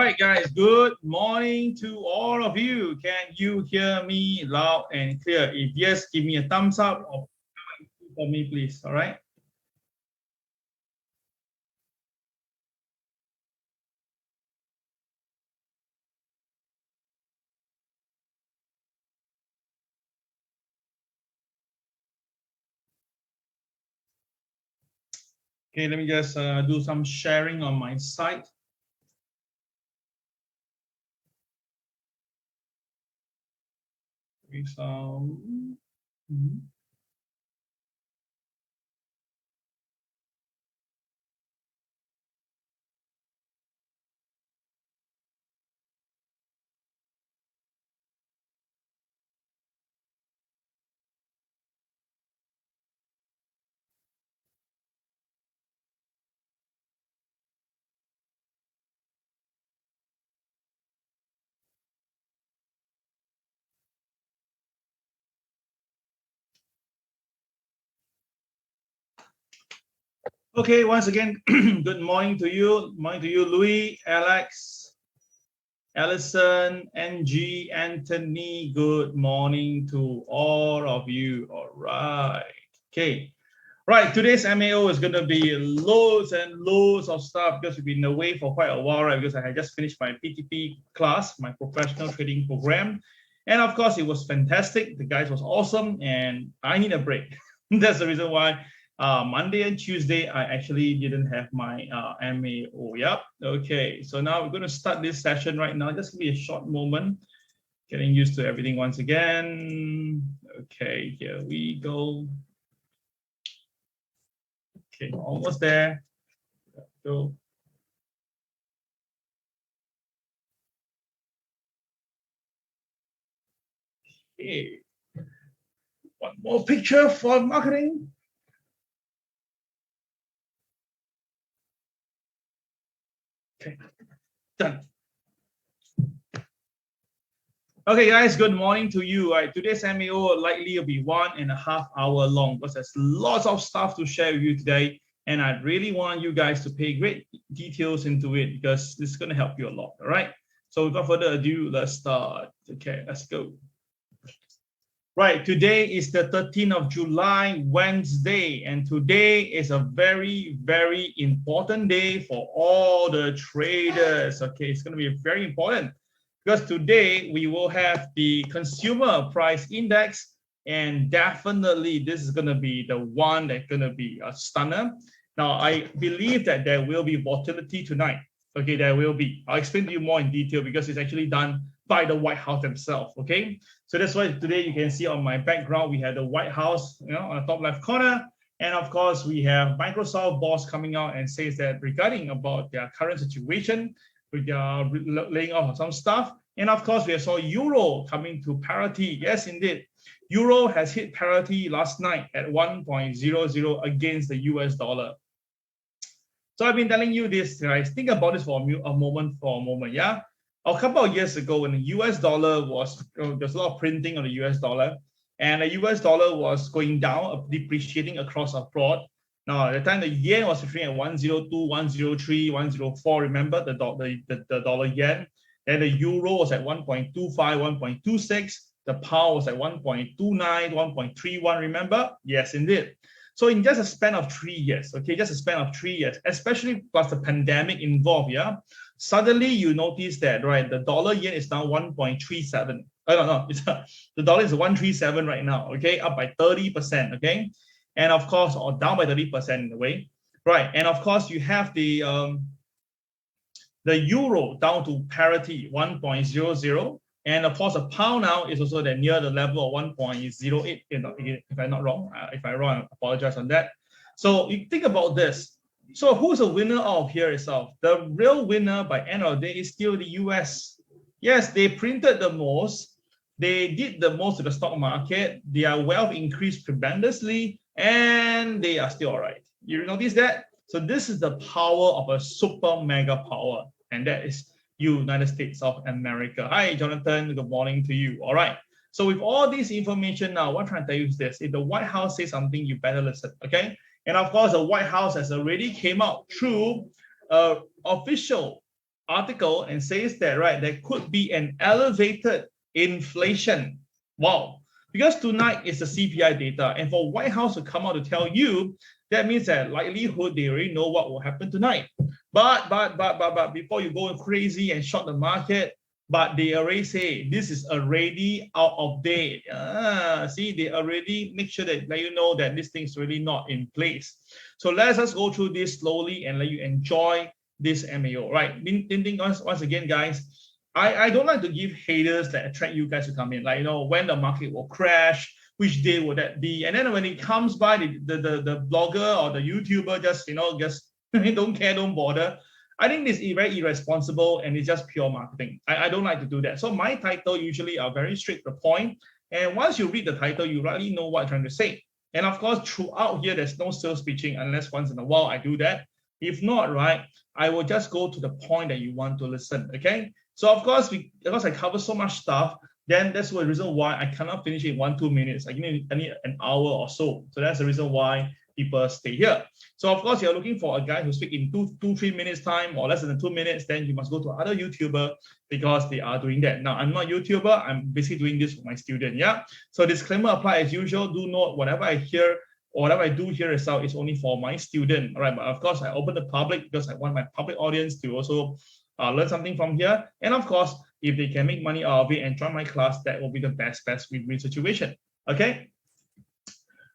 right, guys, good morning to all of you. Can you hear me loud and clear? If yes, give me a thumbs up or for me, please. All right. Okay, let me just do some sharing on my site. Okay, once again, good morning to you. Morning to you, Louis, Alex, Allison, NG, Anthony. Good morning to all of you. All right. Okay. Right, today's MAO is going to be loads and loads of stuff because we've been away for quite a while, right? Because I had just finished my PTP class, my professional trading program. And of course, it was fantastic. The guys was awesome and I need a break. That's the reason why Monday and Tuesday, I actually didn't have my MAO. Yep. Okay, so now we're going to start this session right now. Just give me a short moment. Getting used to everything once again. Okay, here we go. Okay, almost there. Go. Okay. One more picture for marketing. Okay, done. Okay, guys, good morning to you. Right, today's MAO likely will be 1.5 hours long because there's lots of stuff to share with you today. And I really want you guys to pay great details into it because this is going to help you a lot. All right. So without further ado, let's start. Okay, let's go. Right, today is the 13th of July, Wednesday, and today is a very, very important day for all the traders. Okay, it's going to be very important because today we will have the consumer price index, and definitely this is going to be the one that's going to be a stunner. Now, I believe that there will be volatility tonight. Okay, there will be. I'll explain to you more in detail because it's actually done by the White House themselves. Okay, so that's why today you can see on my background we have the White House, on the top left corner, and of course we have Microsoft boss coming out and says that regarding about their current situation with their laying off of some stuff, and of course we saw Euro coming to parity. Yes, indeed, Euro has hit parity last night at 1.00 against the US dollar. So I've been telling you this, guys. Think about this for a moment. Yeah. A couple of years ago, when the US dollar was, there's a lot of printing on the US dollar, and the US dollar was going down, depreciating across abroad. Now, at the time, the yen was trading at 102, 103, 104. Remember the dollar yen? And the euro was at 1.25, 1.26. The pound was at 1.29, 1.31. Remember? Yes, indeed. So in just a span of 3 years, okay, just a span of 3 years, especially plus the pandemic involved, yeah, suddenly you notice that, right, the dollar yen is now 1.37. No, the dollar is 137 right now, okay, up by 30%, okay, and of course, or down by 30% in a way, right, and of course you have the euro down to parity 1.00. And of course, the pound now is also near the level of 1.08. If I'm not wrong, if I'm wrong, I apologize on that. So you think about this. So who's the winner of here itself? The real winner by end of the day is still the US. Yes, they printed the most. They did the most to the stock market. Their wealth increased tremendously, and they are still all right. You notice that? So this is the power of a super mega power, and that is United States of America. Hi, Jonathan. Good morning to you. All right. So with all this information now, what I'm trying to tell you is this. If the White House says something, you better listen, okay? And of course, the White House has already came out through official article and says that, right, there could be an elevated inflation. Wow. Because tonight is the CPI data, and for White House to come out to tell you, that means that likelihood they already know what will happen tonight. But before you go crazy and short the market, but they already say this is already out of date. See, they already make sure that let you know that this thing's really not in place. So let's just go through this slowly and let you enjoy this MAO, right? Once again, guys, I don't like to give haters that attract you guys to come in, like, you know, when the market will crash, which day will that be? And then when it comes by, the blogger or the YouTuber just, you know, just don't care, don't bother. I think this is very irresponsible and it's just pure marketing. I don't like to do that. So my title usually are very straight to the point. And once you read the title, you already know what I'm trying to say. And of course, throughout here, there's no sales pitching unless once in a while I do that. If not, right, I will just go to the point that you want to listen, okay? So of course, because I cover so much stuff, then that's the reason why I cannot finish it in 1-2 minutes. I need an hour or so. So that's the reason why people stay here. So of course, you're looking for a guy who speaks in 2-3 minutes time or less than 2 minutes, then you must go to other YouTuber because they are doing that. Now, I'm not a YouTuber. I'm basically doing this for my student, yeah? So disclaimer apply as usual. Do note whatever I hear or whatever I do here is only for my student, all right? But of course, I open the public because I want my public audience to also learn something from here. And of course, if they can make money out of it and join my class, that will be the best win-win situation, okay?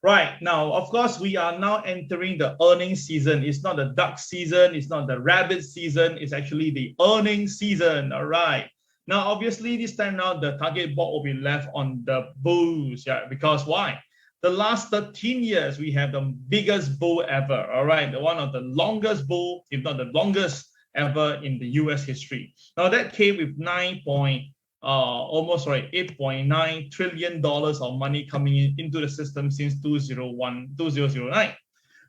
Right, now, of course, we are now entering the earnings season. It's not the duck season, it's not the rabbit season, it's actually the earnings season, all right? Now, obviously, this time now, the target board will be left on the bulls, yeah, because why? The last 13 years, we have the biggest bull ever, all right? One of the longest bull, if not the longest ever in the US history. Now, that came with $8.9 trillion of money coming into the system since 2009.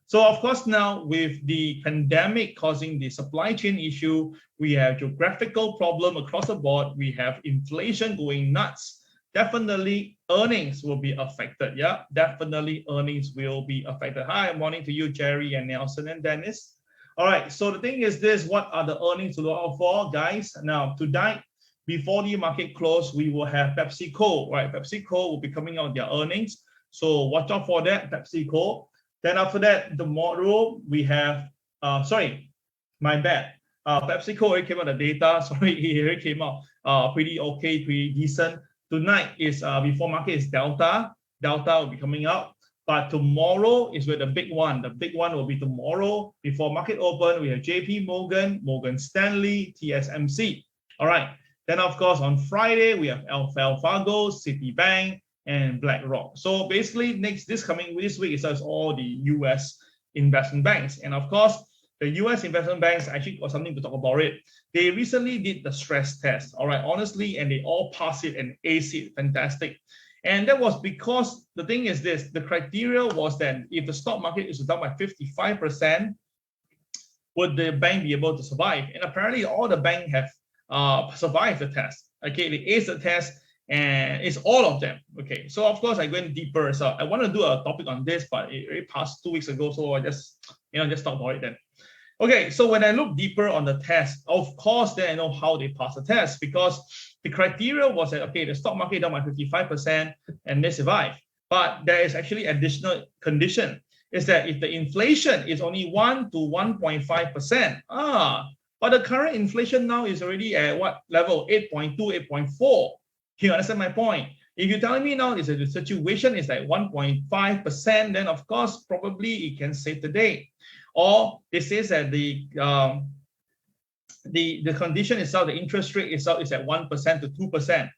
So of course, now with the pandemic causing the supply chain issue, we have geographical problem across the board, we have inflation going nuts. Definitely earnings will be affected. Yeah, definitely earnings will be affected. Hi, morning to you, Jerry and Nelson and Dennis. All right, so the thing is this, what are the earnings to look out for, guys? Now, tonight, before the market close, we will have PepsiCo, right? PepsiCo will be coming out with their earnings. So watch out for that, PepsiCo. Then after that, tomorrow we have, my bad. PepsiCo already came out the data. Sorry, it already came out pretty okay, pretty decent. Tonight is before market is Delta. Delta will be coming out. But tomorrow is where the big one. The big one will be tomorrow. Before market open, we have JP Morgan, Morgan Stanley, TSMC. All right. Then, of course, on Friday, we have Wells Fargo, Citibank, and BlackRock. So basically, this week is all the US investment banks. And of course, the US investment banks actually got something to talk about it. They recently did the stress test, all right, honestly, and they all passed it and aced it. Fantastic. And that was because the thing is this, the criteria was that if the stock market is down by 55%, would the bank be able to survive? And apparently all the banks have survived the test. Okay, they aced the test, and it's all of them. Okay, so of course I went deeper. So I want to do a topic on this, but it already passed 2 weeks ago, so I just talk about it then. Okay, so when I look deeper on the test, of course, then I know how they passed the test, because the criteria was that, okay, the stock market down by 55% and they survive. But there is actually additional condition, is that if the inflation is only 1 to 1.5%, but the current inflation now is already at what level? 8.2, 8.4. You understand my point? If you're telling me now is that the situation is like 1.5%, then of course, probably it can save the day. Or it says that the condition itself, the interest rate itself is at 1% to 2%.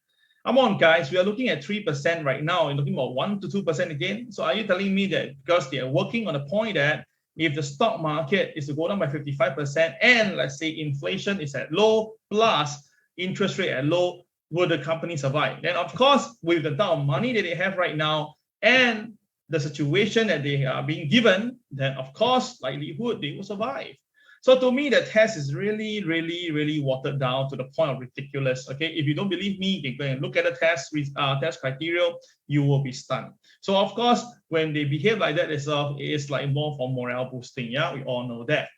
Come on, guys, we are looking at 3% right now and looking about 1 to 2% again. So are you telling me that because they are working on the point that if the stock market is to go down by 55% and let's say inflation is at low plus interest rate at low, will the company survive? Then of course, with the amount of money that they have right now and the situation that they are being given, then of course, likelihood they will survive. So to me, the test is really, really, really watered down to the point of ridiculous. Okay, if you don't believe me, you go and look at the test criteria, you will be stunned. So of course, when they behave like that itself, it is like more for morale boosting. Yeah, we all know that.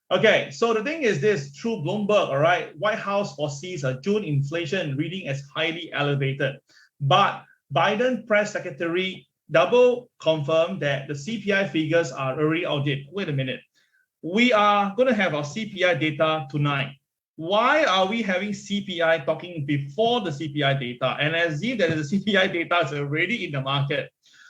Okay, so the thing is this, through Bloomberg, all right, White House foresees a June inflation reading as highly elevated. But Biden press secretary double confirmed that the CPI figures are already outdated. Wait a minute. We are going to have our CPI data tonight. Why are we having CPI talking before the CPI data? And as if that the CPI data is already in the market.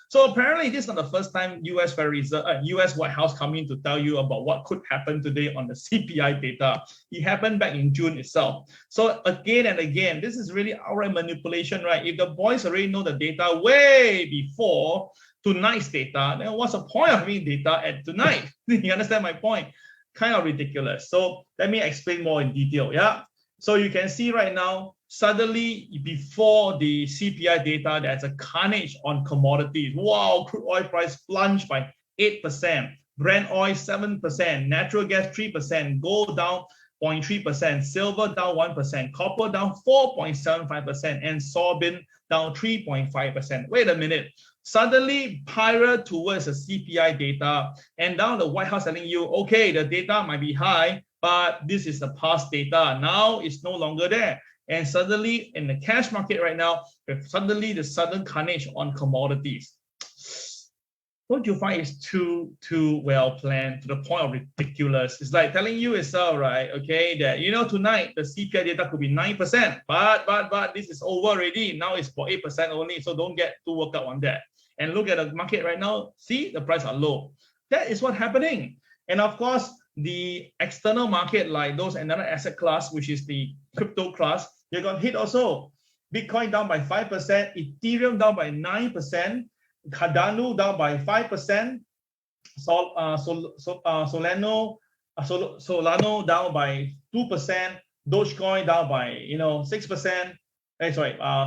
So apparently, this is not the first time US Federal Reserve, US White House coming to tell you about what could happen today on the CPI data. It happened back in June itself. So again and again, this is really outright manipulation, right? If the boys already know the data way before tonight's data, then what's the point of having data at tonight? You understand my point? Kind of ridiculous. So let me explain more in detail. Yeah. So you can see right now, suddenly before the CPI data, there's a carnage on commodities. Wow, crude oil price plunged by 8%, Brent oil 7%, natural gas 3%, gold down 0.3%, silver down 1%, copper down 4.75%, and soybean down 3.5%. Wait a minute. Suddenly pirate towards the CPI data, and now the White House telling you, okay, the data might be high, but this is the past data. Now it's no longer there. And suddenly in the cash market right now, suddenly the sudden carnage on commodities. Don't you find it's too well planned to the point of ridiculous? It's like telling you itself, right? Okay, that tonight the CPI data could be 9%, but this is over already. Now it's for 8% only, so don't get too worked up on that. And look at the market right now. See, the prices are low. That is what's happening. And of course, the external market, like those another asset class, which is the crypto class, they got hit also. Bitcoin down by 5%, Ethereum down by 9%, Cardano down by 5%, Solano down by 2%, Dogecoin down by 6%.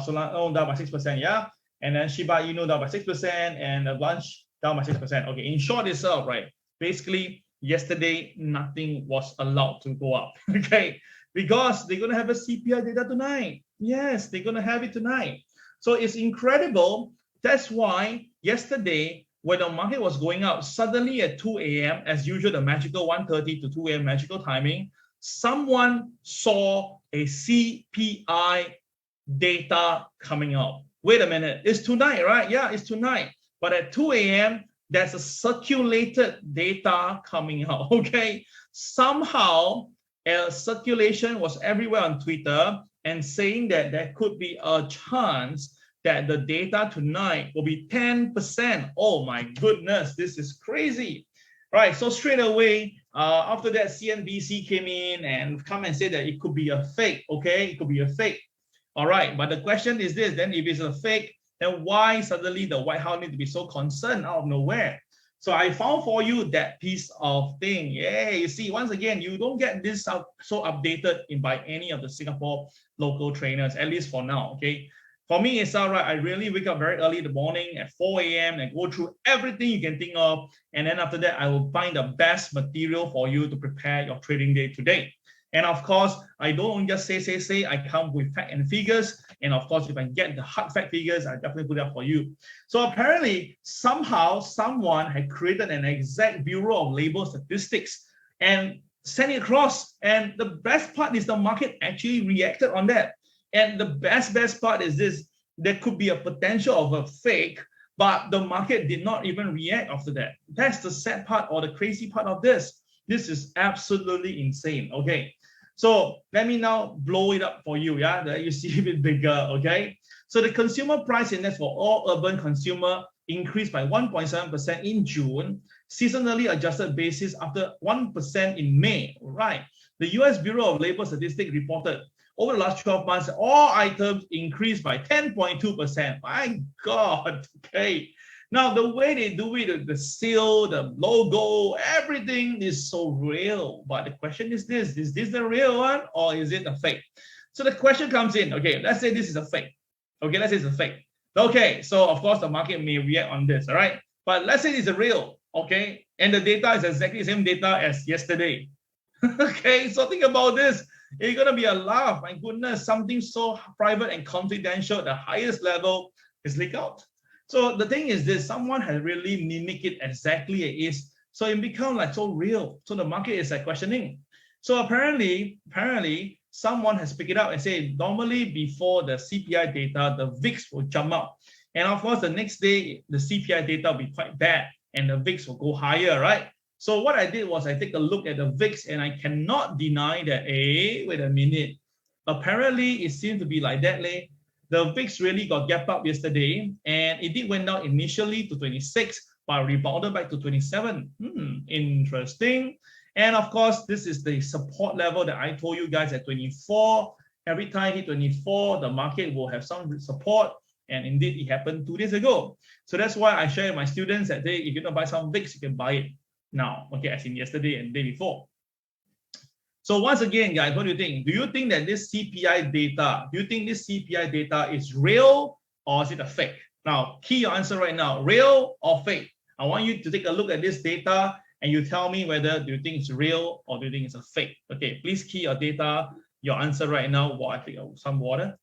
Solano down by 6%, yeah. And then Shiba Inu down by 6%, and a bunch down by 6%. Okay, in short itself, right? Basically, yesterday nothing was allowed to go up. Okay, because they're gonna have a CPI data tonight. Yes, they're gonna have it tonight. So it's incredible. That's why yesterday, when the market was going up, suddenly at 2 a.m., as usual, the magical 1:30 to 2 a.m. magical timing, someone saw a CPI data coming out. Wait a minute, it's tonight, right? Yeah, it's tonight. But at 2 a.m., there's a circulated data coming out, okay? Somehow, a circulation was everywhere on Twitter and saying that there could be a chance that the data tonight will be 10%. Oh my goodness, this is crazy. Right, so straight away, after that, CNBC came in and come and said that it could be a fake, okay? It could be a fake. All right, but the question is this, then if it's a fake, then why suddenly the White House need to be so concerned out of nowhere? So I found for you that piece of thing. Yeah, you see, once again, you don't get this so updated by any of the Singapore local trainers, at least for now, okay? For me, it's all right. I really wake up very early in the morning at 4 a.m. and go through everything you can think of. And then after that, I will find the best material for you to prepare your trading day today. And of course, I don't just say, I come with fact and figures. And of course, if I get the hard fact figures, I definitely put that for you. So apparently, somehow, someone had created an exact Bureau of Labor Statistics and sent it across. And the best part is the market actually reacted on that. And the best part is this, there could be a potential of a fake, but the market did not even react after that. That's the sad part or the crazy part of this. This is absolutely insane, okay? So let me now blow it up for you, yeah? That you see a bit bigger, okay? So the consumer price index for all urban consumer increased by 1.7% in June, seasonally adjusted basis after 1% in May, right? The US Bureau of Labor Statistics reported over the last 12 months, all items increased by 10.2%. My God, okay. Now, the way they do it, the seal, the logo, everything is so real. But the question is this the real one or is it a fake? So the question comes in, okay, let's say this is a fake. Okay, let's say it's a fake. Okay, so of course the market may react on this, all right? But let's say it's a real, okay? And the data is exactly the same data as yesterday. Okay, so think about this. It's going to be a laugh. My goodness, something so private and confidential at the highest level is leaked out. So the thing is this, someone has really mimicked it exactly as it is So it become like so real. So the market is like questioning. So apparently, someone has picked it up and said, normally before the CPI data, the VIX will jump up. And of course, the next day, the CPI data will be quite bad and the VIX will go higher, right? So what I did was I take a look at the VIX and I cannot deny that, wait a minute. Apparently, it seems to be like that. The VIX really got gap up yesterday and it did went down initially to 26, but rebounded back to 27. Interesting. And of course, this is the support level that I told you guys at 24. Every time hit 24, the market will have some support. And indeed, it happened 2 days ago. So that's why I share with my students that if you're going to buy some VIX, you can buy it now. Okay, as in yesterday and the day before. So once again, guys, what do you think? Do you think that this CPI data, is real or is it a fake? Now, key your answer right now, real or fake? I want you to take a look at this data and you tell me whether do you think it's real or do you think it's a fake? Okay, please key your data, your answer right now while I take some water.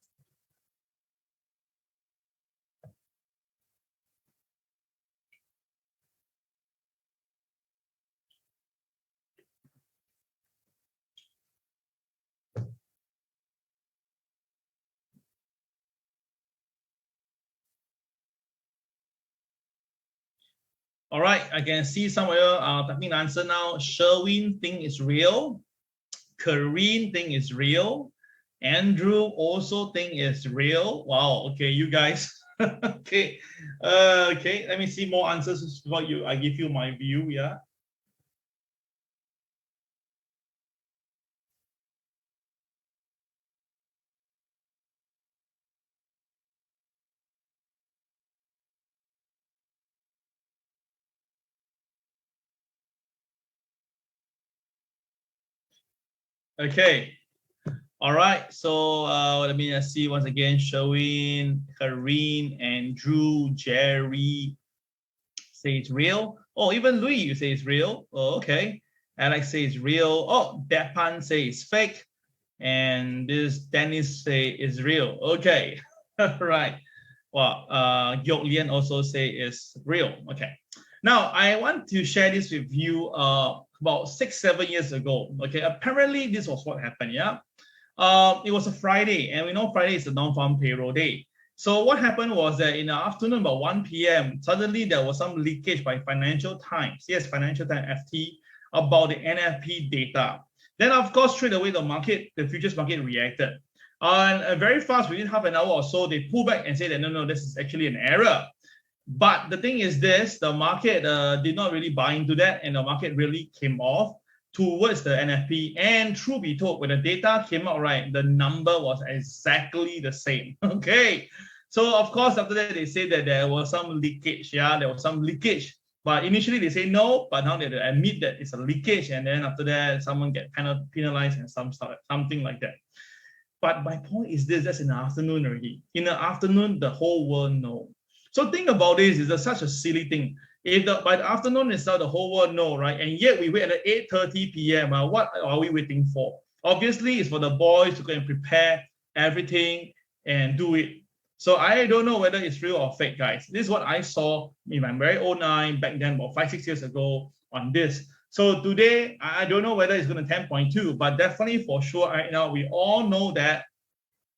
All right, I can see some of you are typing the answer now. Sherwin think it's real. Kareen think it's real. Andrew also think it's real. Wow, okay, you guys. Okay, okay, let me see more answers before I give you my view, yeah. Okay. All right. So let me see once again. Showing Kareen, Andrew, Jerry say it's real. Oh, even Louis, you say it's real. Oh, okay. Alex say it's real. Oh, Depan say it's fake. And this Dennis say it's real. Okay. Right. Well, Gyok Lian also say it's real. Okay. Now, I want to share this with you about 6-7 years ago. Okay, apparently this was what happened, yeah? It was a Friday, and we know Friday is the non-farm payroll day. So what happened was that in the afternoon, about 1 p.m., suddenly there was some leakage by Financial Times, yes, Financial Times FT, about the NFP data. Then, of course, straight away, the futures market reacted. And very fast, within half an hour or so, they pulled back and said that, no, this is actually an error. But the thing is this, the market did not really buy into that, and the market really came off towards the NFP. And truth be told, when the data came out, right, the number was exactly the same. Okay. So, of course, after that, they say that there was some leakage. Yeah, there was some leakage. But initially, they say no, but now they admit that it's a leakage. And then after that, someone get penalized and something like that. But my point is this, that's in the afternoon already. In the afternoon, the whole world knows. So think about this, it's such a silly thing. If by the afternoon itself, the whole world know, right? And yet we wait at 8:30 p.m. What are we waiting for? Obviously, it's for the boys to go and prepare everything and do it. So I don't know whether it's real or fake, guys. This is what I saw in my very old nine back then, about 5-6 years ago on this. So today, I don't know whether it's going to 10.2, but definitely for sure right now, we all know that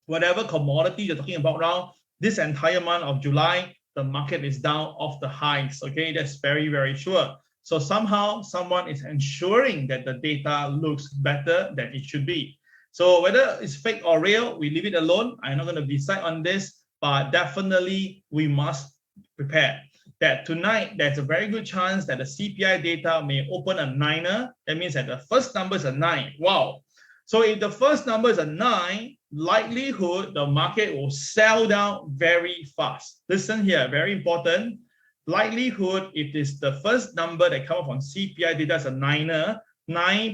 whatever commodity you're talking about now, this entire month of July, the market is down off the highs. Okay, that's very, very sure. So somehow someone is ensuring that the data looks better than it should be. So whether it's fake or real, we leave it alone. I'm not going to decide on this, but definitely we must prepare that tonight there's a very good chance that the CPI data may open a niner. That means that the first number is a 9. Wow. So if the first number is a 9, likelihood the market will sell down very fast. Listen here, very important. Likelihood, if it's the first number that comes from CPI data is a 9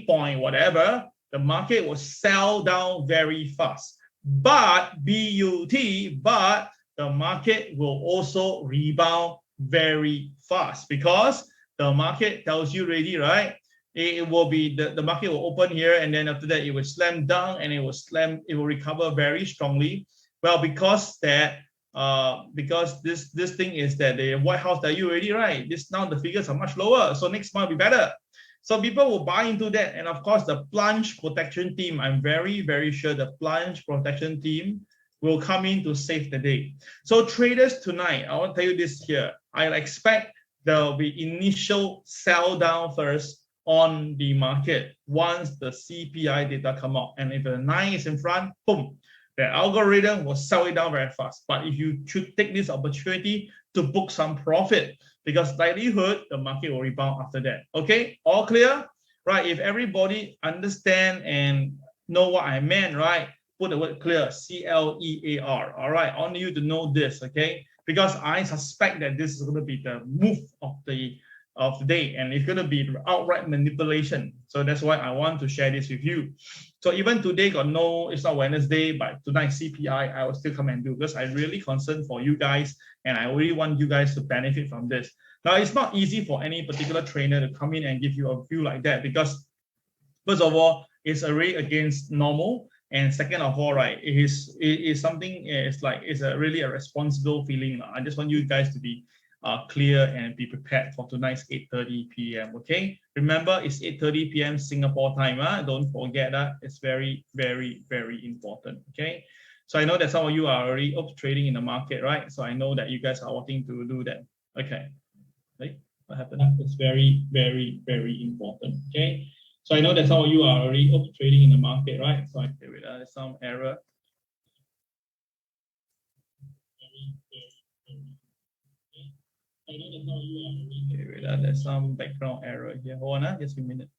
point whatever, the market will sell down very fast. But but the market will also rebound very fast because the market tells you already, right? It will be the market will open here and then after that it will slam down and it will recover very strongly. Well, because that because this thing is that the White House tell you already, right? This now the figures are much lower, so next month will be better. So people will buy into that, and of course the plunge protection team, I'm very sure the plunge protection team will come in to save the day. So traders tonight, I want to tell you this here. I expect there will be initial sell down first on the market once the CPI data come out, and if the 9 is in front, boom, the algorithm will sell it down very fast. But if you should take this opportunity to book some profit, because likelihood the market will rebound after that. Okay, all clear? Right, if everybody understand and know what I meant, right, put the word clear, C-L-E-A-R. All right, I want you to know this, okay? Because I suspect that this is going to be the move of the day, and it's going to be outright manipulation. So that's why I want to share this with you. So even today got no, it's not Wednesday, but tonight CPI, I will still come and do, because I'm really concerned for you guys, and I really want you guys to benefit from this. Now, it's not easy for any particular trainer to come in and give you a view like that, because first of all, it's already against normal. And second of all, right, it is something, it's a really a responsible feeling. I just want you guys to be clear and be prepared for tonight's 8:30 p.m. Okay, remember it's 8:30 p.m. Singapore time. Don't forget that. It's very important. Okay, so I know that some of you are already up trading in the market, right? So I know that you guys are wanting to do that. Okay, right? What happened? It's very important. Okay, so I know that some of you are already up trading in the market, right? So I there's some error. Okay, wait, there's some background error here. Hold on, just a minute.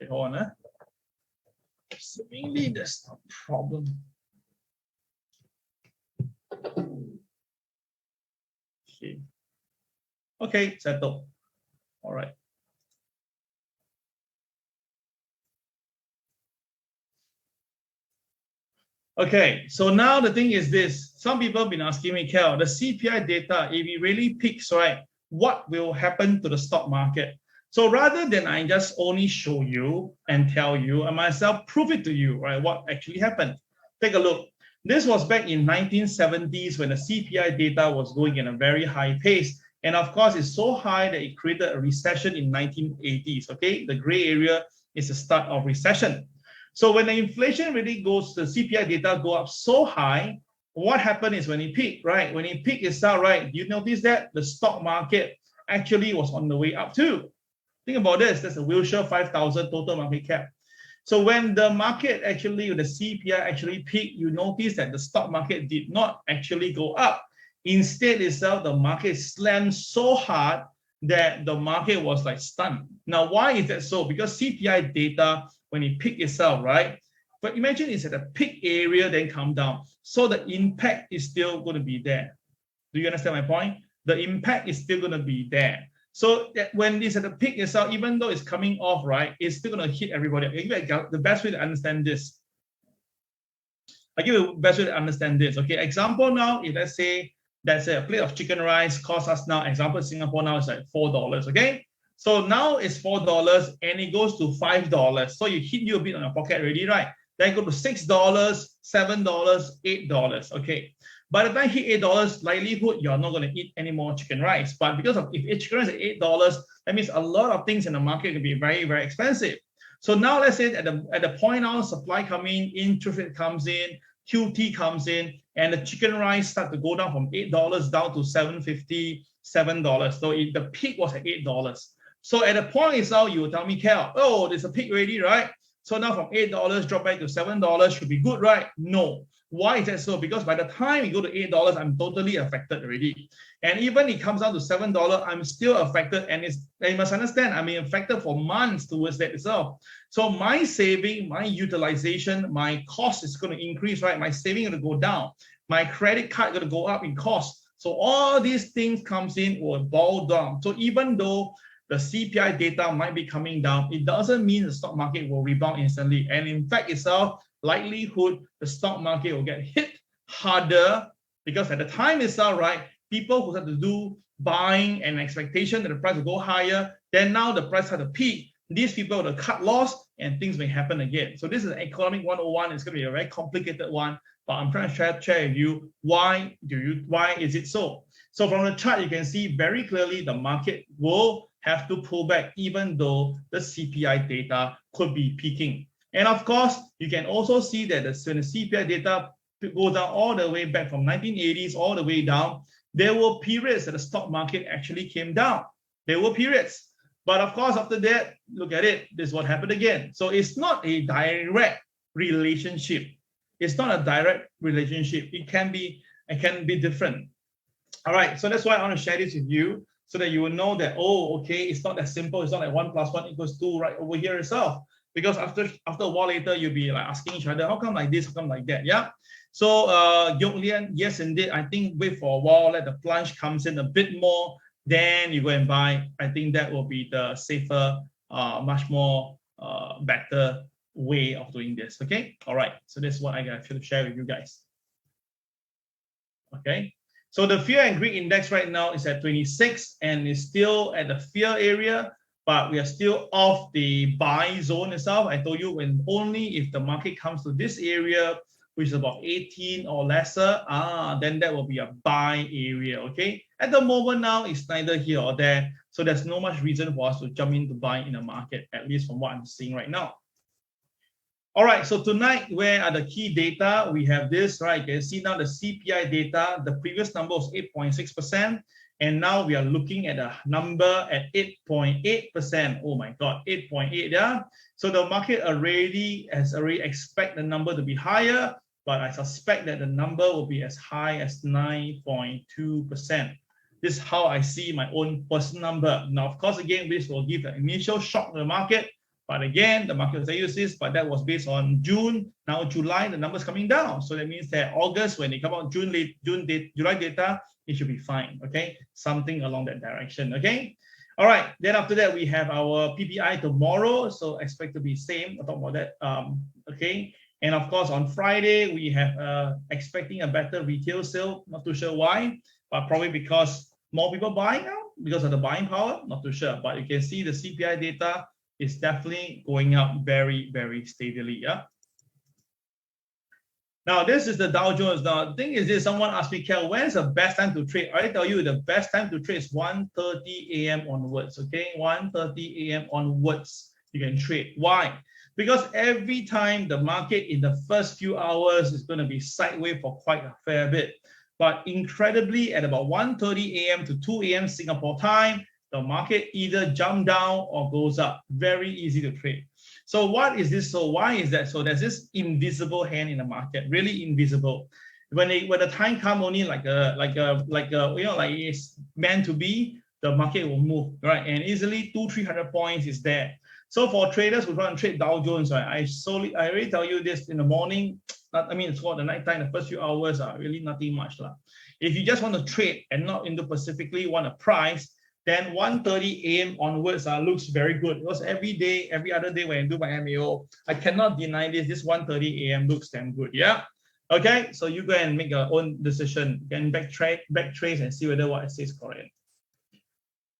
Okay, hold on. Seemingly there's no problem. Okay. Okay, settled. All right. Okay, so now the thing is this. Some people have been asking me, Kel, the CPI data, if it really peaks, right, what will happen to the stock market? So rather than I just only show you and tell you, I myself prove it to you, right, what actually happened. Take a look. This was back in 1970s when the CPI data was going in a very high pace. And of course, it's so high that it created a recession in 1980s, okay? The gray area is the start of recession. So when the inflation really goes, the CPI data go up so high, what happened is when it peaked, right? When it peaked itself, right, you notice that the stock market actually was on the way up too. Think about this, that's a Wilshire 5,000 total market cap. So when the market actually, the CPI actually peaked, you notice that the stock market did not actually go up. Instead itself, the market slammed so hard that the market was like stunned. Now, why is that so? Because CPI data, when it peaked itself, right? But imagine it's at a peak area, then come down. So the impact is still going to be there. Do you understand my point? The impact is still going to be there. So that when it's at the peak itself, even though it's coming off, right, it's still going to hit everybody. I'll give you the best way to understand this. I'll give you the best way to understand this. Okay, example now, if let's say that's a plate of chicken rice costs us now, example Singapore now is like $4, okay? So now it's $4 and it goes to $5. So you hit you a bit on your pocket already, right? Then go to $6, $7, $8, okay? By the time you hit $8, likelihood you're not going to eat any more chicken rice. But because of if chicken rice is $8, that means a lot of things in the market can be very expensive. So now let's say at the point now, supply coming in, interest rate comes in, QT comes in, and the chicken rice start to go down from $8 down to $7.50, $7. So the peak was at $8. So at the point itself, you will tell me, Kel, oh, there's a peak already, right? So now from $8 drop back to $7 should be good, right? No. Why is that so? Because by the time you go to $8, I'm totally affected already. And even it comes down to $7, I'm still affected. And you must understand, I'm affected for months towards that itself. So my saving, my utilization, my cost is going to increase, right? My saving is going to go down. My credit card is going to go up in cost. So all these things comes in will boil down. So even though the CPI data might be coming down, it doesn't mean the stock market will rebound instantly. And in fact itself, likelihood the stock market will get hit harder because at the time itself, right, people who start to do buying and expectation that the price will go higher, then now the price had to peak. These people will cut loss and things may happen again. So this is economic 101. It's going to be a very complicated one, but I'm trying to share with you why is it so. So from the chart, you can see very clearly the market will have to pull back even though the CPI data could be peaking. And of course, you can also see that when the CPI data goes down all the way back from 1980s all the way down, there were periods that the stock market actually came down. There were periods. But of course, after that, look at it, this is what happened again. So it's not a direct relationship. It's not a direct relationship. It can be different. All right, so that's why I want to share this with you so that you will know that, oh, okay, it's not that simple. It's not like 1 + 1 = 2 right over here itself. Because after a while later, you'll be like asking each other, how come like this, how come like that, yeah? So Yong Lian, yes, indeed, I think wait for a while, let the plunge comes in a bit more, then you go and buy. I think that will be the safer, much more better way of doing this, okay? All right, so that's what I got to share with you guys. Okay, so the fear and greed index right now is at 26 and is still at the fear area, but we are still off the buy zone itself. I told you when only if the market comes to this area, which is about 18 or lesser, then that will be a buy area, okay? At the moment now, it's neither here or there. So there's no much reason for us to jump into buying in the market, at least from what I'm seeing right now. All right, so tonight, where are the key data? We have this, right? You can see now the CPI data, the previous number was 8.6%. And now we are looking at a number at 8.8%. Oh my God, 8.8, yeah? So the market has already expect the number to be higher, but I suspect that the number will be as high as 9.2%. This is how I see my own personal number. Now, of course, again, this will give an initial shock to the market. But again, the market will say this, but that was based on June. Now July, the numbers coming down. So that means that August, when they come out July data, it should be fine, okay? Something along that direction, okay? All right, then after that, we have our PPI tomorrow. So expect to be same, I'll talk about that, okay? And of course, on Friday, we have expecting a better retail sale. Not too sure why, but probably because more people buying now, because of the buying power, not too sure. But you can see the CPI data is definitely going up very, very steadily, yeah? Now, this is the Dow Jones. Now, the thing is this, someone asked me, Kel, when's the best time to trade? I tell you, the best time to trade is 1:30 a.m. onwards, okay? 1:30 a.m. onwards, you can trade. Why? Because every time the market in the first few hours is going to be sideways for quite a fair bit. But incredibly, at about 1:30 a.m. to 2 a.m. Singapore time, the market either jump down or goes up. Very easy to trade. So what is this? So why is that? So there's this invisible hand in the market, really invisible. When the time comes, only like it's meant to be, the market will move, right? And easily 200-300 points is there. So for traders who try to trade Dow Jones, right? I already tell you this in the morning. It's for the night time. The first few hours are really nothing much lah. If you just want to trade and not into specifically want a price, then 1:30 a.m. onwards looks very good. Because every other day when I do my MAO, I cannot deny this. This 1:30 a.m. looks damn good. Yeah. Okay. So you go and make your own decision. You can backtrace and see whether what I say is correct.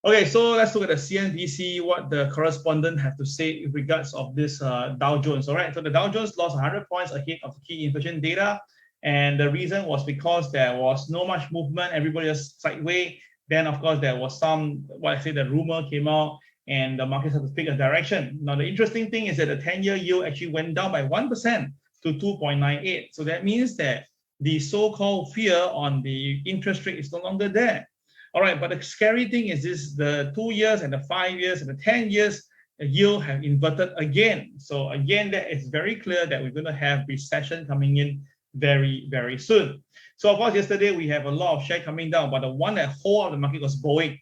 Okay, so let's look at the CNBC, what the correspondent have to say with regards of this Dow Jones. All right. So the Dow Jones lost 100 points ahead of the key inflation data. And the reason was because there was no much movement. Everybody was sideways. Then, of course, there was the rumor came out and the markets had to pick a direction. Now, the interesting thing is that the 10-year yield actually went down by 1% to 2.98. So that means that the so-called fear on the interest rate is no longer there. All right, but the scary thing is this, the 2 years and the 5 years and the 10 years, the yield have inverted again. So again, that is very clear that we're going to have recession coming in very, very soon. So of course, yesterday we have a lot of share coming down, but the one that hold up the market was Boeing.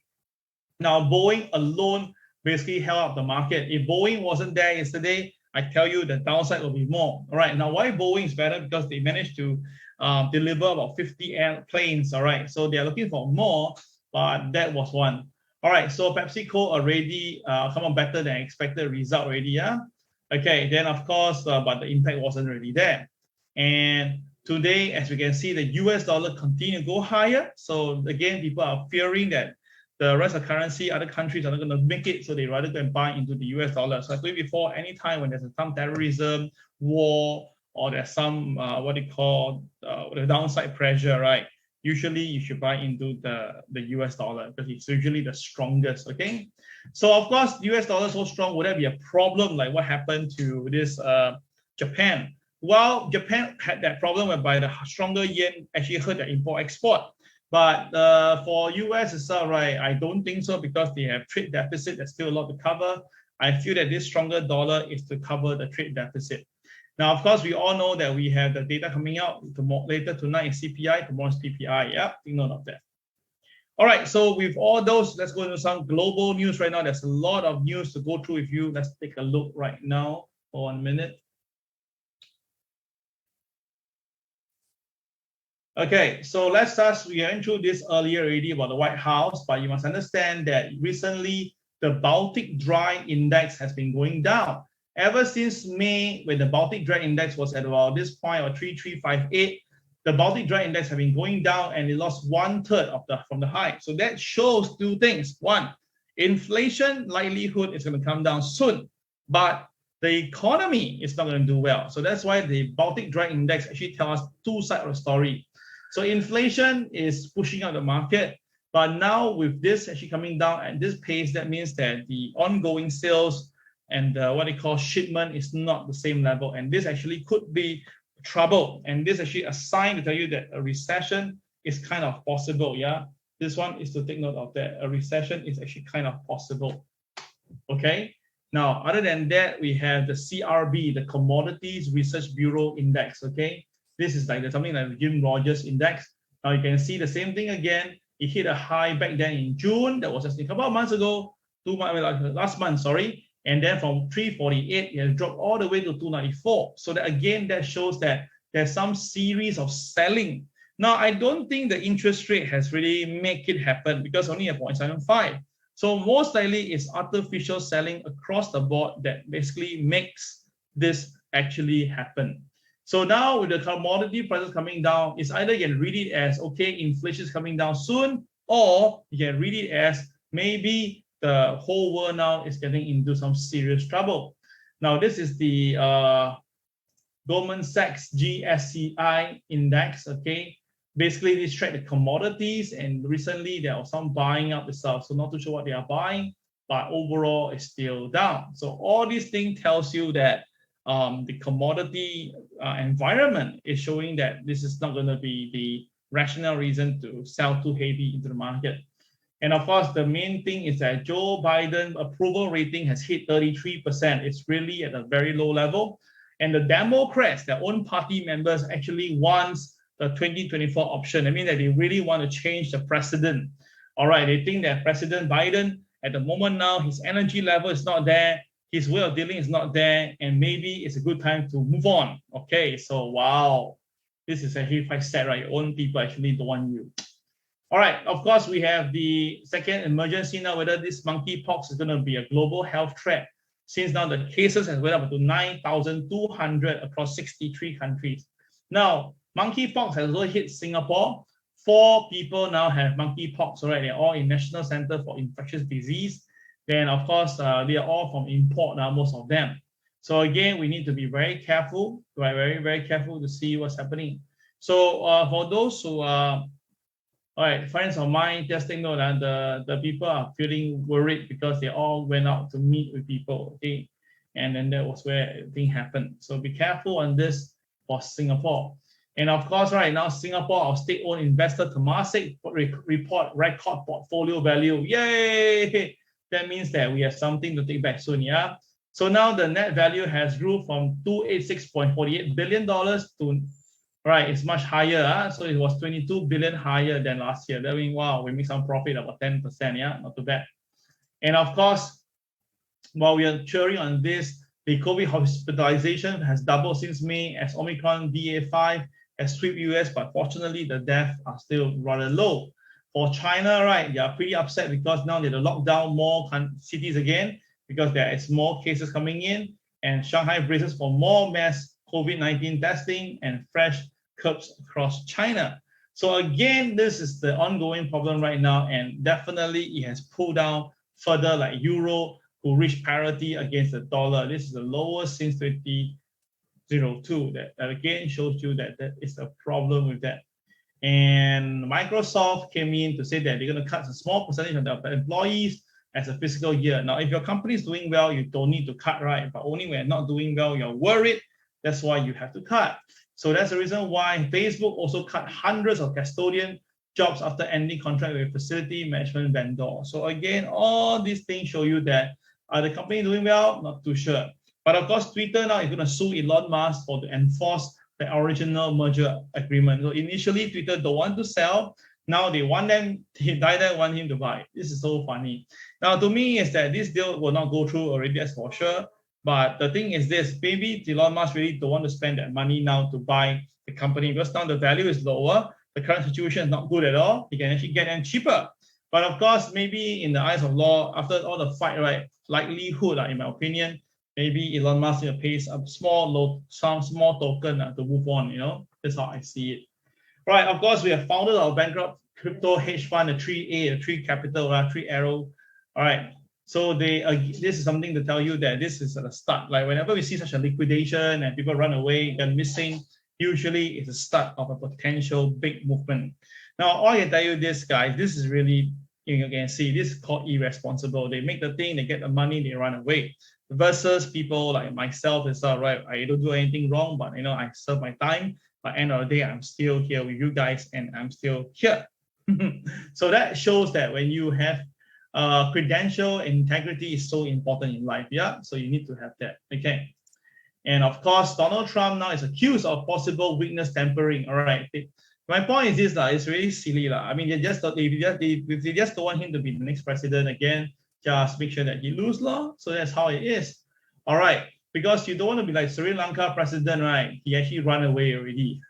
Now, Boeing alone basically held up the market. If Boeing wasn't there yesterday, I tell you the downside will be more. All right, now why Boeing is better? Because they managed to deliver about 50 airplanes. All right, so they are looking for more, but that was one. All right, so PepsiCo already come on better than expected result already, yeah? Okay, then of course, but the impact wasn't really there. And Today, as we can see, the US dollar continue to go higher. So again, people are fearing that the rest of currency, other countries are not going to make it, so they rather go and buy into the US dollar. So I told you before, anytime when there's some terrorism, war, or there's some what they call the downside pressure, right? Usually you should buy into the US dollar because it's usually the strongest, okay? So of course, US dollar so strong, would that be a problem like what happened to this Japan? Well, Japan had that problem whereby the stronger yen actually hurt the import-export. But for US itself, right, I don't think so because they have trade deficit. There's still a lot to cover. I feel that this stronger dollar is to cover the trade deficit. Now, of course, we all know that we have the data coming out later tonight is CPI, tomorrow's PPI. Yeah, take note of that. All right, so with all those, let's go into some global news right now. There's a lot of news to go through with you. Let's take a look right now for 1 minute. Okay, so let's start. We went through this earlier already about the White House, but you must understand that recently the Baltic Dry Index has been going down. Ever since May, when the Baltic Dry Index was at about this point of 3358, the Baltic Dry Index has been going down and it lost 1/3 from the high. So that shows two things. One, inflation likelihood is going to come down soon, but the economy is not going to do well. So that's why the Baltic Dry Index actually tells us two sides of the story. So inflation is pushing out the market, but now with this actually coming down at this pace, that means that the ongoing sales and what they call shipment is not the same level. And this actually could be trouble. And this is actually a sign to tell you that a recession is kind of possible. Yeah, this one is to take note of that. A recession is actually kind of possible. Okay. Now, other than that, we have the CRB, the Commodities Research Bureau Index. Okay. This is like something like the Jim Rogers Index. Now you can see the same thing again. It hit a high back then in June. That was just a couple of months ago, last month, sorry. And then from 348, it has dropped all the way to 294. So that again, that shows that there's some series of selling. Now, I don't think the interest rate has really make it happen because only at 0.75. So most likely it's artificial selling across the board that basically makes this actually happen. So now with the commodity prices coming down, it's either you can read it as, okay, inflation is coming down soon, or you can read it as maybe the whole world now is getting into some serious trouble. Now, this is the Goldman Sachs GSCI index, okay? Basically, this track the commodities, and recently there was some buying up itself. So not too sure what they are buying, but overall it's still down. So all these things tells you that the commodity environment is showing that this is not going to be the rational reason to sell too heavy into the market. And of course, the main thing is that Joe Biden approval rating has hit 33%. It's really at a very low level. And the Democrats, their own party members, actually wants the 2024 option. I mean that they really want to change the precedent. All right, they think that President Biden, at the moment now, his energy level is not there, his way of dealing is not there, and maybe it's a good time to move on. Okay, so wow, this is actually quite sad, right? Your own people actually don't want you. All right, of course, we have the second emergency now, whether this monkeypox is going to be a global health threat, since now the cases have went up to 9,200 across 63 countries. Now, monkeypox has also hit Singapore. 4 people now have monkeypox, right? They're all in National Center for Infectious Disease. Then, of course, they are all from import now, most of them. So again, we need to be very careful, right? Very, very careful to see what's happening. So for those who are, all right, friends of mine, just take note that the people are feeling worried because they all went out to meet with people, okay? And then that was where everything happened. So be careful on this for Singapore. And of course, right now, Singapore, our state-owned investor, Temasek, report record portfolio value. Yay! That means that we have something to take back soon, yeah? So now the net value has grew from $286.48 billion to, right, it's much higher. So it was 22 billion higher than last year. That means, wow, we make some profit, about 10%, yeah? Not too bad. And of course, while we are cheering on this, the COVID hospitalization has doubled since May as Omicron BA.5 has swept US, but fortunately, the deaths are still rather low. For China, right, they are pretty upset because now they're locked down more cities again because there is more cases coming in, and Shanghai braces for more mass COVID-19 testing and fresh curbs across China. So again, this is the ongoing problem right now, and definitely it has pulled down further, like euro, who reached parity against the dollar. This is the lowest since 2002. That again shows you that there is a problem with that. And Microsoft came in to say that they're going to cut a small percentage of their employees as a fiscal year. Now, if your company is doing well, you don't need to cut, right? But only when you're not doing well, you're worried. That's why you have to cut. So that's the reason why Facebook also cut hundreds of custodian jobs after ending contract with facility management vendor. So again, all these things show you that are the company doing well? Not too sure. But of course, Twitter now is going to sue Elon Musk to enforce the original merger agreement. So initially, Twitter don't want to sell. Now they want him to buy. This is so funny. Now, to me, is that this deal will not go through already, that's for sure. But the thing is this, maybe Elon Musk really don't want to spend that money now to buy the company because now the value is lower. The current situation is not good at all. He can actually get them cheaper. But of course, maybe in the eyes of law, after all the fight, right, likelihood, in my opinion, maybe Elon Musk pays a some small token to move on, That's how I see it. Right, of course, we have founded our bankrupt crypto hedge fund, the 3A, the 3 Capital, 3 Arrow. All right, so this is something to tell you that this is at the start. Like whenever we see such a liquidation and people run away, they're missing, usually it's the start of a potential big movement. Now, all I can tell you this, guys, this is really, you can see, this is called irresponsible. They make the thing, they get the money, they run away. Versus people like myself and stuff, right? I don't do anything wrong, but I serve my time. But end of the day, I'm still here with you guys, and I'm still here. So that shows that when you have credential, integrity is so important in life. Yeah, so you need to have that. Okay. And of course, Donald Trump now is accused of possible witness tampering. All right. My point is this, it's really silly. I mean, if they just don't want him to be the next president again, just make sure that he loses. So that's how it is. All right. Because you don't want to be like Sri Lanka president, right? He actually ran away already.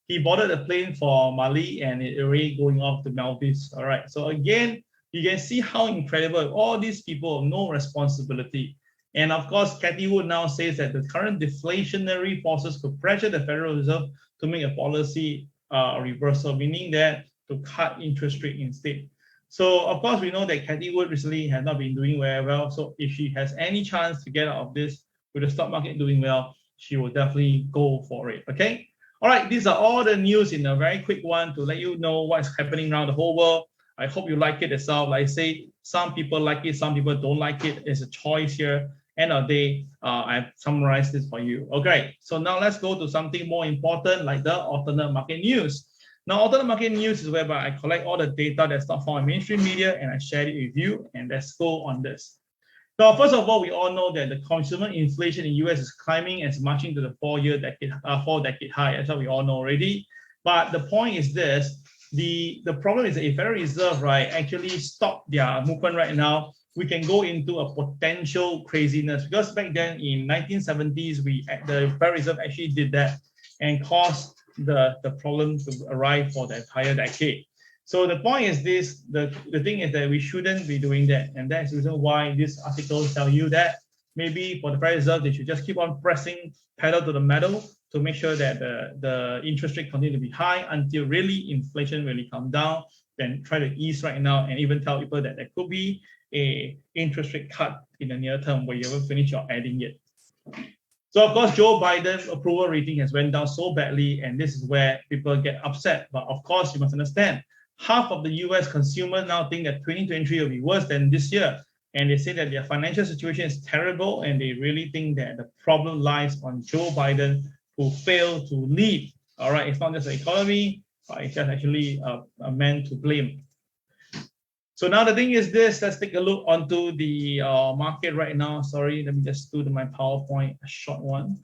He boarded a plane for Mali and it already going off to Maldives. All right. So again, you can see how incredible all these people have no responsibility. And of course, Cathy Wood now says that the current deflationary forces could pressure the Federal Reserve to make a policy reversal, meaning that to cut interest rate instead. So of course, we know that Cathy Wood recently has not been doing very well. So if she has any chance to get out of this with the stock market doing well, she will definitely go for it. Okay. All right. These are all the news in a very quick one to let you know what's happening around the whole world. I hope you like it as well. Like I say, some people like it, some people don't like it. It's a choice here. End of the day, I've summarized this for you. Okay. So now let's go to something more important, like the alternate market news. Now, alternate market news is whereby I collect all the data that's not found in mainstream media and I share it with you. And let's go on this. Now, first of all, we all know that the consumer inflation in the US is climbing and is marching to the four-decade high. That's what we all know already. But the point is this: the problem is that if Federal Reserve, right, actually stop their movement right now, we can go into a potential craziness. Because back then in 1970s, the Federal Reserve actually did that and caused the problem to arrive for the entire decade. So the point is this, the thing is that we shouldn't be doing that. And that's the reason why this article tell you that maybe for the Federal Reserve, they should just keep on pressing pedal to the metal to make sure that the interest rate continue to be high until really inflation really come down, then try to ease right now and even tell people that there could be a interest rate cut in the near term where you haven't finished your adding yet. So of course, Joe Biden's approval rating has went down so badly, and this is where people get upset. But of course, you must understand, half of the US consumers now think that 2023 will be worse than this year. And they say that their financial situation is terrible, and they really think that the problem lies on Joe Biden, who failed to lead. All right, it's not just the economy, but it's just actually a man to blame. So now the thing is this, let's take a look onto the market right now. Sorry, let me just do my PowerPoint, a short one.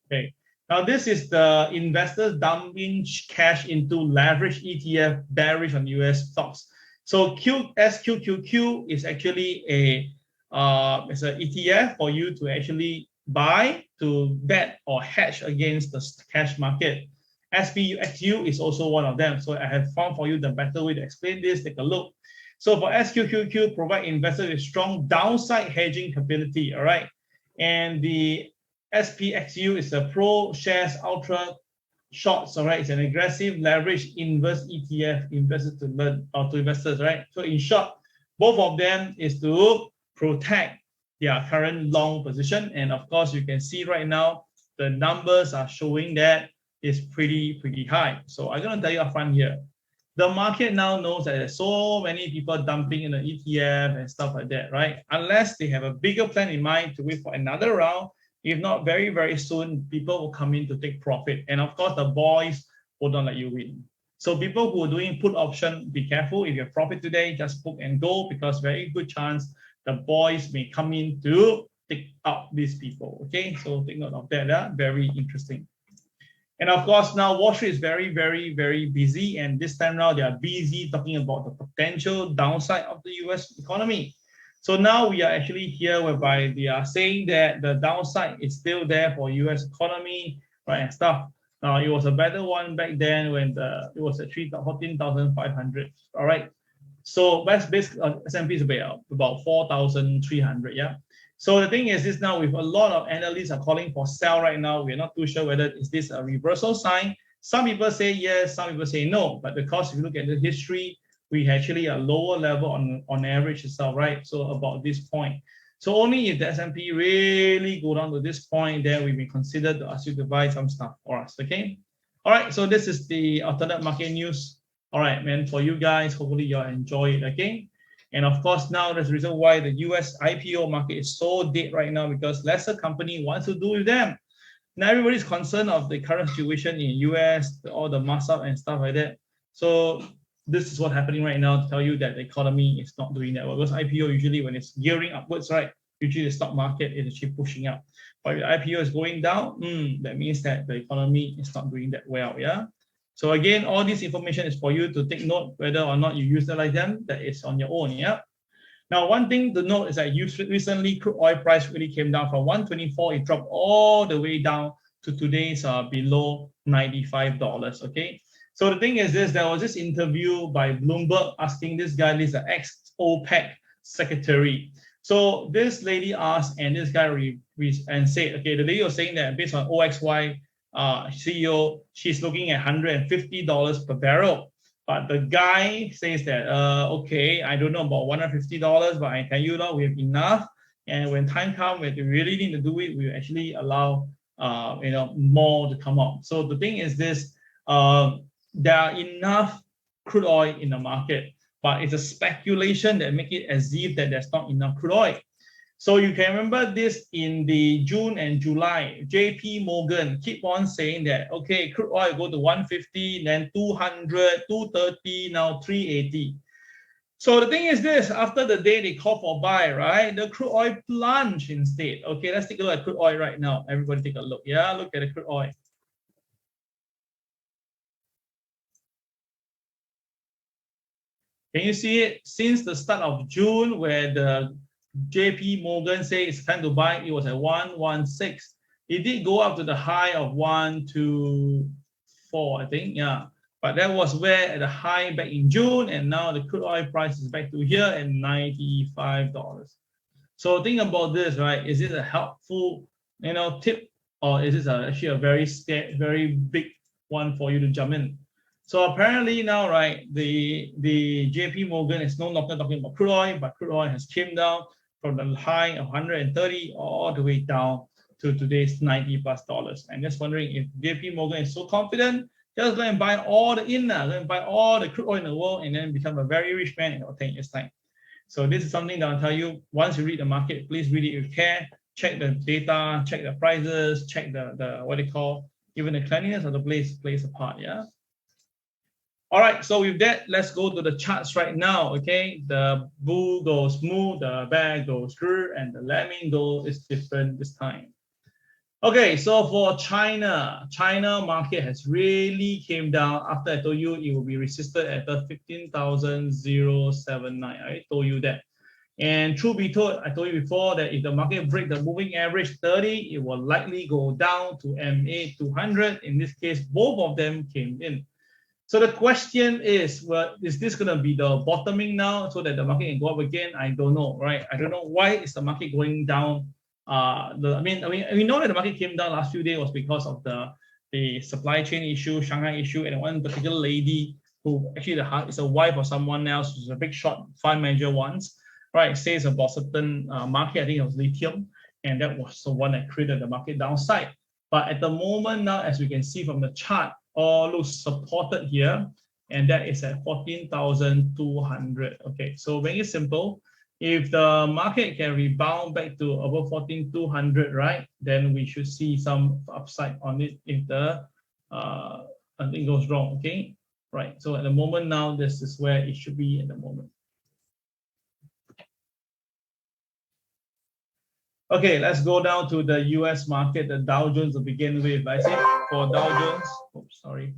Okay, now this is the investors dumping cash into leverage ETF, bearish on US stocks. So SQQQ is actually it's an ETF for you to actually buy, to bet or hedge against the cash market. SPXU is also one of them. So I have found for you the better way to explain this. Take a look. So for SQQQ, provide investors with strong downside hedging capability. All right. And the SPXU is a pro shares ultra shorts, all right? It's an aggressive leverage inverse ETF investors to investors, right? So in short, both of them is to protect their current long position. And of course, you can see right now, the numbers are showing that it's pretty high. So I'm gonna tell you upfront here. The market now knows that there's so many people dumping in the ETF and stuff like that, right? Unless they have a bigger plan in mind to wait for another round, if not very soon, people will come in to take profit. And of course, the boys will not let you win. So people who are doing put option, be careful. If you have profit today, just book and go, because very good chance the boys may come in to take out these people. Okay, so take note of that. Very interesting. And of course, now Wall Street is very busy. And this time around, they are busy talking about the potential downside of the US economy. So now we are actually here whereby they are saying that the downside is still there for US economy, right, and stuff. Now, it was a better one back then when it was at 14,500, all right? So that's basically, S&P is about 4,300, yeah? So the thing is this now, with a lot of analysts are calling for sell right now, we're not too sure whether is this a reversal sign. Some people say yes, some people say no, but because if you look at the history, we actually a lower level on average itself, right? So about this point. So only if the S&P really go down to this point, then we may consider to ask you to buy some stuff for us, okay? All right, so this is the alternate market news. All right, man, for you guys, hopefully you'll enjoy it, okay? And of course, now there's a reason why the US IPO market is so dead right now, because lesser company wants to do with them. Now everybody's concerned of the current situation in US, all the mass up and stuff like that. So this is what's happening right now to tell you that the economy is not doing that well. Because IPO usually when it's gearing upwards, right? Usually the stock market is actually pushing up. But if the IPO is going down, that means that the economy is not doing that well, yeah? So again, all this information is for you to take note whether or not you utilize them. That is on your own, yeah? Now, one thing to note is that recently crude oil price really came down from 124, it dropped all the way down to today's below $95, okay? So the thing is this, there was this interview by Bloomberg asking this guy, this is an ex-OPEC secretary. So this lady asked, and this guy and said, okay, the lady was saying that based on OXY CEO, she's looking at $150 per barrel. But the guy says that, okay, I don't know about $150, but I tell you now, we have enough. And when time comes, when we really need to do it, we actually allow more to come out. So the thing is this, there are enough crude oil in the market, but it's a speculation that make it as if that there's not enough crude oil. So you can remember this in the June and July, JP Morgan keep on saying that, okay, crude oil go to 150, then 200, 230, now 380. So the thing is this, after the day they call for buy, right? The crude oil plunge instead. Okay, let's take a look at crude oil right now. Everybody take a look. Yeah, look at the crude oil. Can you see it? Since the start of June, where the JP Morgan says it's time to buy, it was at 116. It did go up to the high of 124, I think, yeah. But that was where at the high back in June, and now the crude oil price is back to here at $95. So think about this, right? Is it a helpful, tip, or is this actually a very big one for you to jump in? So apparently now, right, the JP Morgan is no longer talking about crude oil, but crude oil has came down from the high of 130 all the way down to today's $90+. I'm just wondering if JP Morgan is so confident, just go and buy all the go and buy all the crude oil in the world, and then become a very rich man in 10 years' time. So this is something that I'll tell you, once you read the market, please read it with care, check the data, check the prices, check the what they call, even the cleanliness of the place plays a part, yeah? All right, so with that, let's go to the charts right now, okay? The bull goes moo, the bear goes grr, and the lemming goal is different this time. Okay, so for China market has really came down after I told you it will be resisted at the 15,079. I told you that. And truth be told, I told you before that if the market break the moving average 30, it will likely go down to MA 200. In this case, both of them came in. So the question is, well, is this going to be the bottoming now so that the market can go up again? I don't know, right? I don't know why is the market going down we know that the market came down last few days was because of the supply chain issue, Shanghai issue, and one particular lady who actually is a wife of someone else who's a big short fund manager once, right? Says about certain market, I think it was lithium, and that was the one that created the market downside. But at the moment now, as we can see from the chart, all looks supported here, and that is at 14,200. Okay, so very simple. If the market can rebound back to above 14,200, right, then we should see some upside on it if the nothing goes wrong. Okay, right. So at the moment now, this is where it should be at the moment. Okay, let's go down to the US market, the Dow Jones to begin with. I see for Dow Jones, oops, sorry.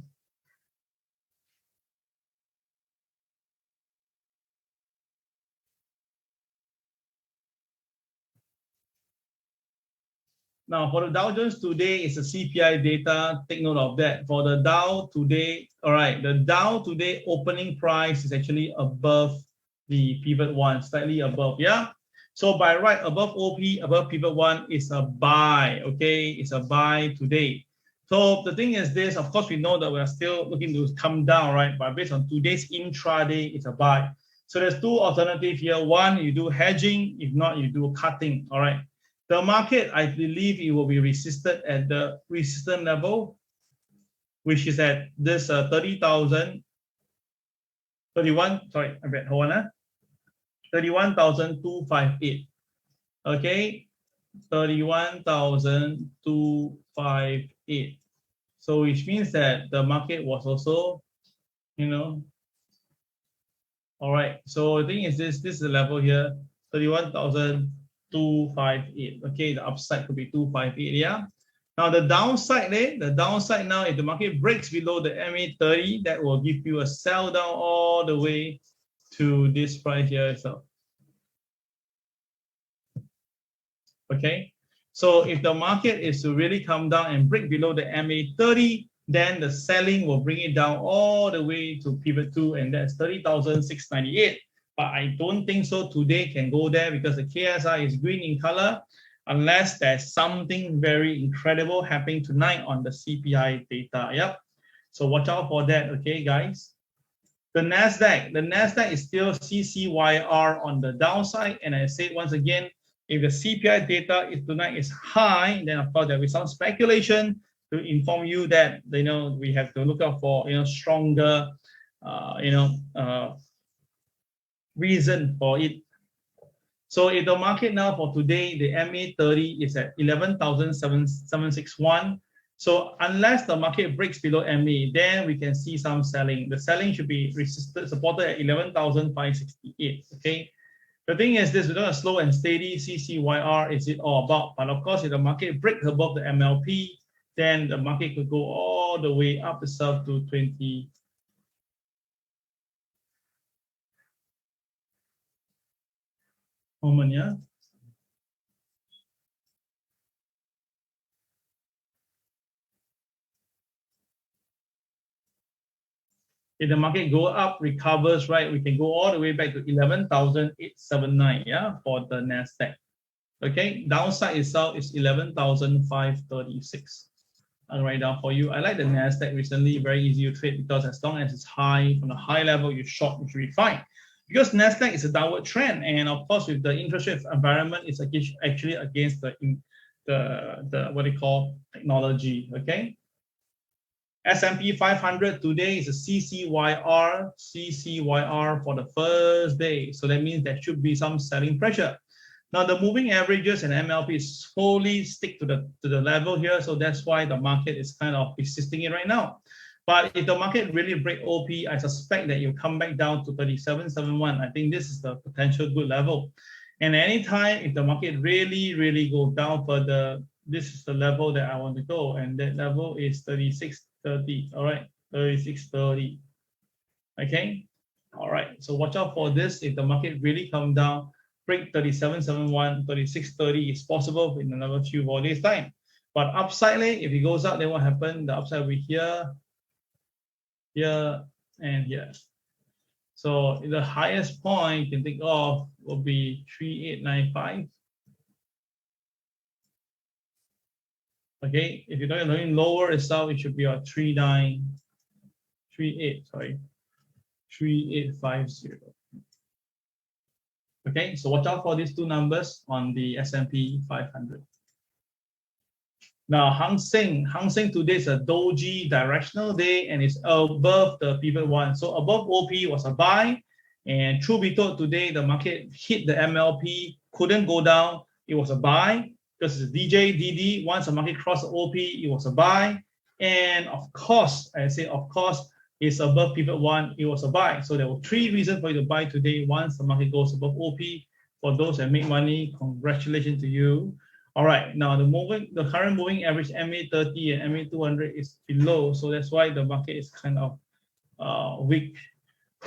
Now, for the Dow Jones today, it's a CPI data. Take note of that. For the Dow today, all right, the Dow today opening price is actually above the pivot one, slightly above, yeah? So by right, above OP, above pivot one is a buy, okay? It's a buy today. So the thing is this, of course, we know that we are still looking to come down, right? But based on today's intraday, it's a buy. So there's two alternatives here. One, you do hedging. If not, you do cutting, all right? The market, I believe it will be resisted at the resistance level, which is at this 30,000, 31, sorry, I bet, hold on, 31,258. Okay, 31,258. So which means that the market was also, all right. So the thing is this is the level here, 31,258. Okay, the upside could be 258. Yeah. Now the downside, the downside now, if the market breaks below the MA30, that will give you a sell down all the way to this price here. So, okay. So if the market is to really come down and break below the MA30, then the selling will bring it down all the way to pivot 2, and that's 30,698. But I don't think so today can go there because the KSI is green in color, unless there's something very incredible happening tonight on the CPI data. Yep. So watch out for that, okay, guys. The NASDAQ is still CCYR on the downside, and I say once again, if the CPI data tonight is high, then of course there will be some speculation to inform you that we have to look out for stronger reason for it. So if the market now for today, the MA30 is at 11,761. So unless the market breaks below MA, then we can see some selling. The selling should be supported at 11,568. Okay. The thing is this, we're going to slow and steady CCYR is it all about. But of course, if the market breaks above the MLP, then the market could go all the way up itself to 20. Moment, yeah. If the market go up, recovers, right, we can go all the way back to 11,879, yeah, for the NASDAQ. Okay, downside itself is 11,536. I'll write down for you. I like the NASDAQ recently, very easy to trade because as long as it's high, from a high level, you short, you should be fine. Because NASDAQ is a downward trend, and of course, with the interest rate environment, it's actually against the what they call technology, okay? S&P 500 today is a CCYR for the first day. So that means there should be some selling pressure. Now the moving averages and MLP slowly stick to the level here. So that's why the market is kind of resisting it right now. But if the market really break OP, I suspect that you'll come back down to 37.71. I think this is the potential good level. And anytime if the market really go down further, this is the level that I want to go. And that level is 36.30. All right, 36.30. Okay. All right. So watch out for this. If the market really come down, break 37.71, 36.30 is possible in another few more days' time. But upside, if it goes up, then what happened? The upside will be here, here, and here. So the highest point you can think of will be 3895. Okay, if you're going lower itself, it should be a 3850. Okay, so watch out for these two numbers on the S&P 500. Now, Hang Seng today is a doji directional day and it's above the pivot one. So above OP was a buy. And truth be told, today the market hit the MLP, couldn't go down. It was a buy because it's DJ, DD. Once the market crossed the OP, it was a buy. And of course, it's above pivot one, it was a buy. So there were three reasons for you to buy today. Once the market goes above OP, for those that make money, congratulations to you. All right, now the current moving average MA30 and MA200 is below, so that's why the market is kind of weak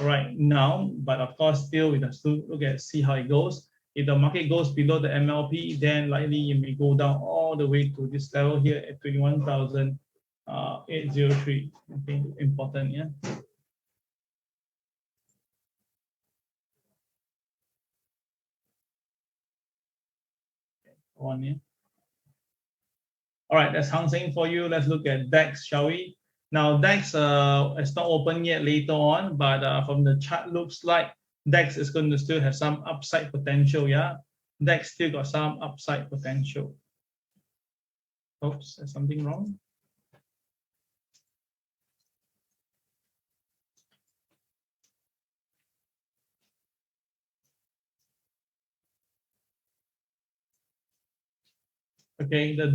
right now. But of course, still we have to see how it goes. If the market goes below the MLP, then likely it may go down all the way to this level here at 21,803. Okay, important, yeah. One, yeah. All right, that's Hang Seng for you. Let's look at DAX, shall we? Now, DAX is not open yet later on, but from the chart looks like DAX is going to still have some upside potential, yeah? DAX still got some upside potential. Oops, there's something wrong. Okay, the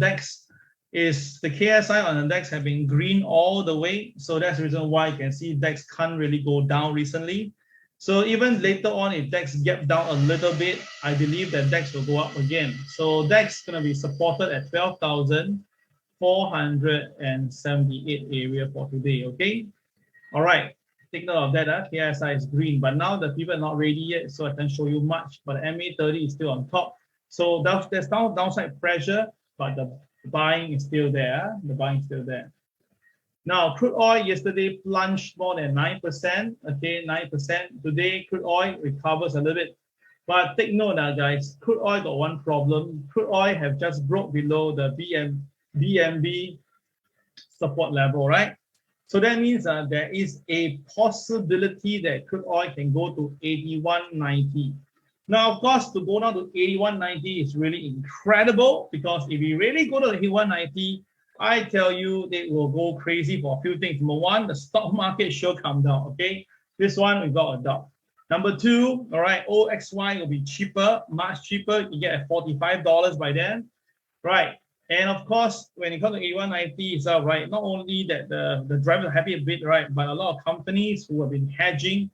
KSI on the DAX have been green all the way. So that's the reason why you can see DAX can't really go down recently. So even later on, if DAX gap down a little bit, I believe that DAX will go up again. So DAX is going to be supported at 12,478 area for today, okay? All right, take note of that. KSI is green, but now the pivot not ready yet, so I can't show you much, but MA30 is still on top. So there's now downside pressure, but the buying is still there. The buying is still there. Now, crude oil yesterday plunged more than 9%. Okay, 9%. Today, crude oil recovers a little bit. But take note now, guys, crude oil got one problem. Crude oil have just broke below the BMB support level, right? So that means there is a possibility that crude oil can go to 81.90. Now, of course, to go down to 81.90 is really incredible because if we really go to 81.90, I tell you, they will go crazy for a few things. Number one, the stock market should come down, okay? This one, we got a doubt. Number two, all right, OXY will be cheaper, much cheaper. You get at $45 by then, right? And of course, when it comes to 81.90 itself, right, not only that the drivers are happy a bit, right, but a lot of companies who have been hedging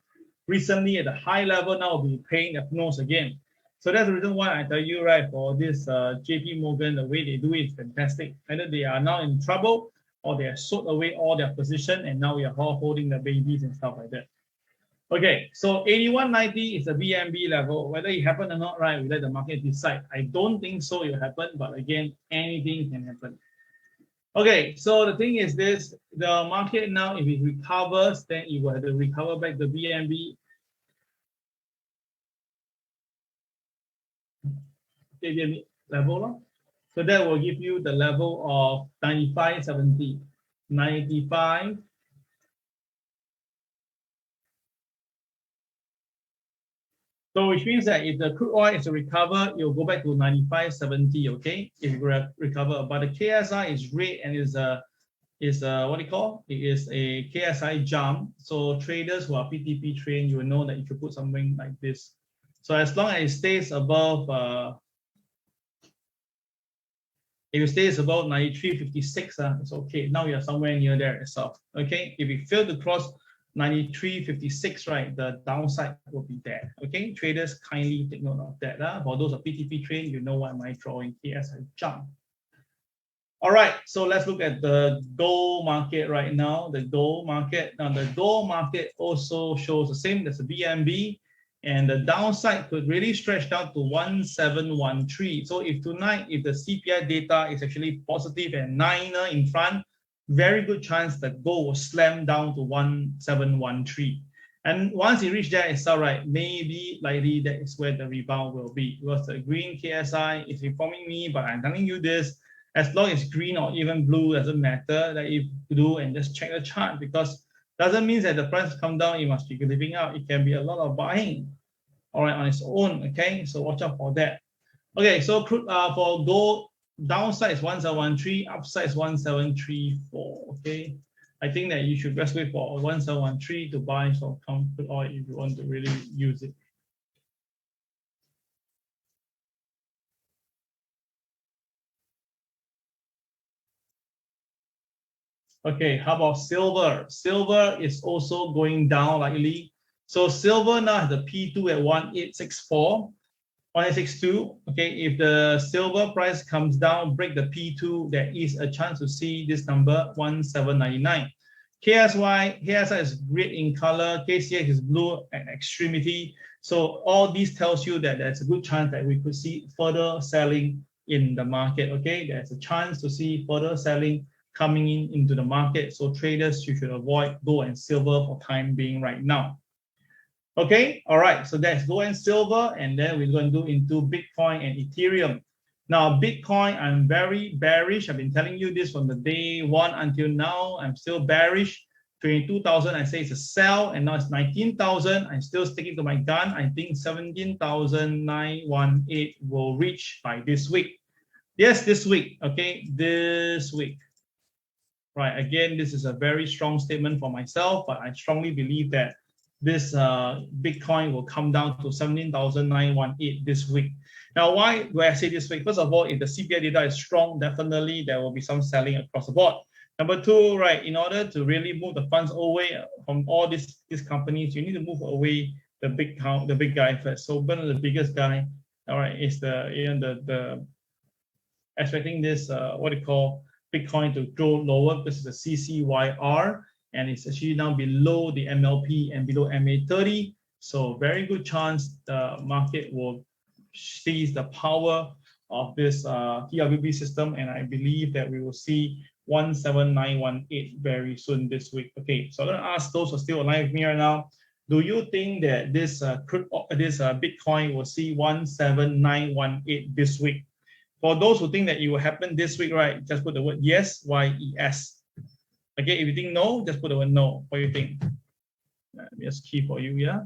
recently at a high level now will be paying their nose again. So that's the reason why I tell you, right, for this JP Morgan, the way they do it is fantastic. Either they are now in trouble or they have sold away all their position and now we are all holding the babies and stuff like that. Okay, so 81.90 is the BMB level. Whether it happened or not, right, we let the market decide. I don't think so it will happen, but again, anything can happen. Okay, so the thing is this, the market now, if it recovers, then it will have to recover back the BMB level. So that will give you the level of 95.70. 95. So which means that if the crude oil is to recover, it will go back to 95.70, okay? If you recover. But the KSI is red and is what do you call? It is a KSI jump. So traders who are PTP trained, you will know that you should put something like this. So as long as it stays above if it stays above 93.56, it's okay. Now we are somewhere near there itself. Okay. If we fail to cross 93.56, right, the downside will be there. Okay. Traders kindly take note of that. For those of PTP trained, you know what am I drawing KSI jump. All right, so let's look at the gold market right now. The gold market. Now the gold market also shows the same. There's a BMB. And the downside could really stretch down to 1713. So if tonight, if the CPI data is actually positive and 9 in front, very good chance that gold will slam down to 1713. And once it reaches there, it's all right. Maybe likely that is where the rebound will be. Because the green KSI is informing me, but I'm telling you this, As long as green or even blue, doesn't matter. That if you do and just check the chart, because doesn't mean that the price come down, it must be giving out. It can be a lot of buying, all right, on its own. Okay, so watch out for that. Okay, so for gold, downside is 1713, upside is 1734. Okay, I think that you should just wait for 1713 to buy some crude oil if you want to really use it. Okay, how about silver? Silver is also going down likely. So silver now has the P2 at 1864, 1862. Okay, if the silver price comes down, break the P2, there is a chance to see this number 1799. KSI is red in color, KCX is blue at extremity. So all these tells you that there's a good chance that we could see further selling in the market. Okay, there's a chance to see further selling coming into the market. So traders, you should avoid gold and silver for time being right now. Okay, all right, so that's gold and silver, and then we're going to do into Bitcoin and Ethereum. Now, Bitcoin, I'm very bearish. I've been telling you this from the day one until now. I'm still bearish. 22,000, I say it's a sell, and now it's 19,000. I'm still sticking to my gun. I think 17,918 will reach by this week. Yes, this week, okay, this week. Right, again, this is a very strong statement for myself, but I strongly believe that this Bitcoin will come down to 17,918 this week. Now, why do I say this week? First of all, if the CPI data is strong, definitely there will be some selling across the board. Number two, right, in order to really move the funds away from all these companies, you need to move away the big guy first. So one of the biggest guy, all right, is the expecting this what they call Bitcoin to go lower. This is the CCYR, and it's actually now below the MLP and below MA30. So very good chance the market will seize the power of this TWB system, and I believe that we will see 17,918 very soon this week. Okay, so I'm going to ask those who are still alive with me right now, do you think that this Bitcoin will see 17,918 this week? For those who think that it will happen this week, right, just put the word yes, Y-E-S. Okay, if you think no, just put the word no. What do you think? Let me just key for you, yeah?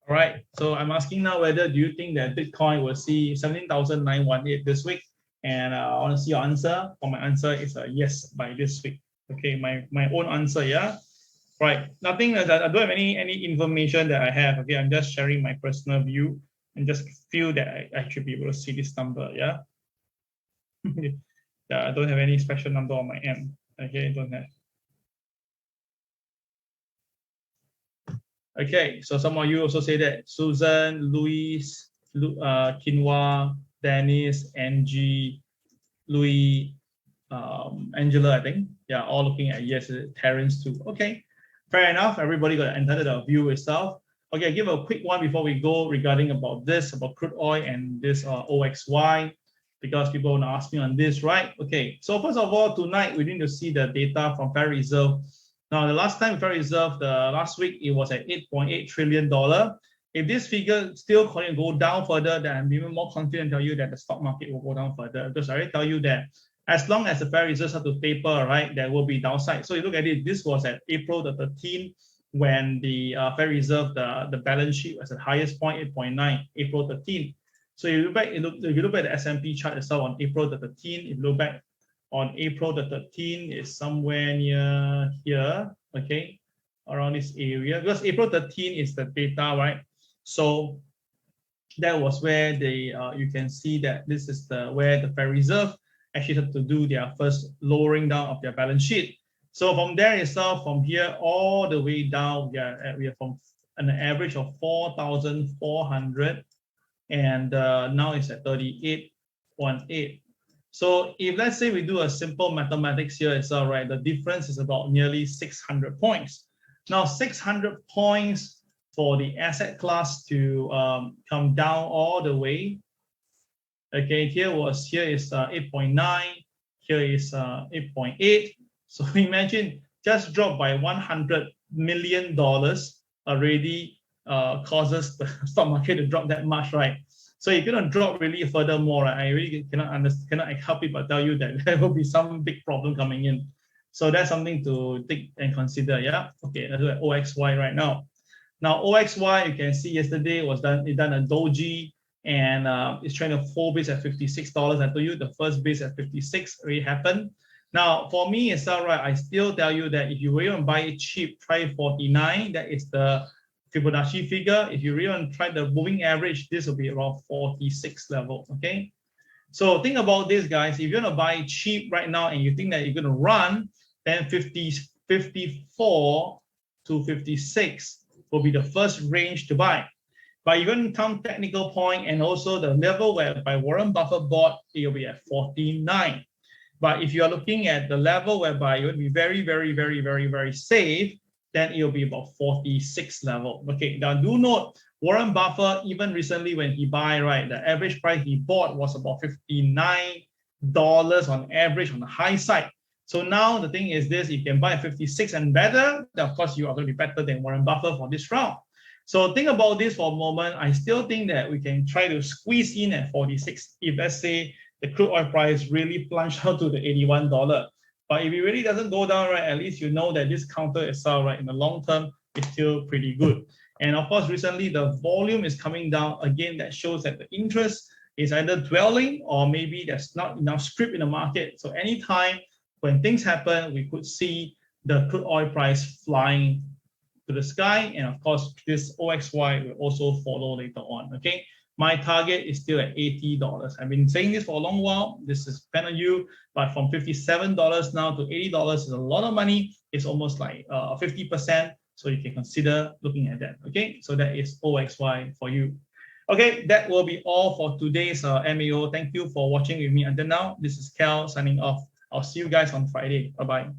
All right, so I'm asking now whether do you think that Bitcoin will see 17,918 this week? And I want to see your answer. For my answer is a yes by this week. Okay, my own answer, yeah? Right, nothing that I don't have any information that I have. Okay, I'm just sharing my personal view and just feel that I should be able to see this number, yeah? Yeah, I don't have any special number on my end. Okay, don't have. Okay, so some of you also say that Susan, Louise, Kinwa, Dennis, Angie, Louis, Angela, I think. Yeah, all looking at yes, Terrence too. Okay, fair enough. Everybody got entitled to view itself. Okay, I'll give a quick one before we go regarding about this, about crude oil and this OXY, because people want to ask me on this, right? Okay, so first of all, tonight we need to see the data from Federal Reserve. Now, the last time Federal Reserve, last week, it was at $8.8 trillion. If this figure still continue to go down further, then I'm even more confident to tell you that the stock market will go down further. Because I already tell you that as long as the Federal Reserve start to taper, right, there will be downside. So you look at it, this was at April the 13th when the Federal Reserve, the balance sheet was at highest point, 8.9, April 13th. So you look back, if you look at the S&P chart itself on April the 13th, if you look back on April the 13th, is somewhere near here, okay, around this area. Because April 13th is the data, right? So that was where they you can see that this is where the Federal Reserve actually had to do their first lowering down of their balance sheet. So from there itself, from here all the way down, we are from an average of 4,400, and now it's at 38.18. So if let's say we do a simple mathematics here itself, right, the difference is about nearly 600 points. Now 600 points for the asset class to come down all the way. Okay, here is 8.9, here is 8.8. So imagine just dropped by $100 million already causes the stock market to drop that much, right? So it's going to drop really furthermore, right? I really cannot help it but tell you that there will be some big problem coming in. So that's something to think and consider, yeah? Okay, let's look at OXY right now. Now, OXY, you can see yesterday it done a doji, and it's trying to hold base at $56. I told you the first base at 56 already happened. Now, for me, it's all right. I still tell you that if you really want to buy it cheap, try 49. That is the Fibonacci figure. If you really want to try the moving average, this will be around 46 level, okay? So think about this, guys. If you're going to buy cheap right now and you think that you're going to run, then 54 to 56 will be the first range to buy. But even count technical point and also the level whereby Warren Buffett bought, it will be at 49. But if you are looking at the level whereby you will be very, very, very, very, very safe, then it will be about 46 level. Okay, now do note, Warren Buffett, even recently when he buy, right, the average price he bought was about $59 on average on the high side. So now the thing is this, if you can buy 56 and better, then of course you are going to be better than Warren Buffett for this round. So think about this for a moment. I still think that we can try to squeeze in at 46 if, let's say, the crude oil price really plunged out to the $81. But if it really doesn't go down, right, at least you know that this counter itself, right, in the long term is still pretty good. And of course, recently the volume is coming down. Again, that shows that the interest is either dwelling or maybe there's not enough script in the market. So anytime when things happen, we could see the crude oil price flying to the sky. And of course, this OXY will also follow later on, okay? My target is still at $80. I've been saying this for a long while. This is depend on you, but from $57 now to $80 is a lot of money. It's almost like 50%. So you can consider looking at that, okay? So that is OXY for you. Okay, that will be all for today's MAO. Thank you for watching with me until now. This is Cal signing off. I'll see you guys on Friday. Bye-bye.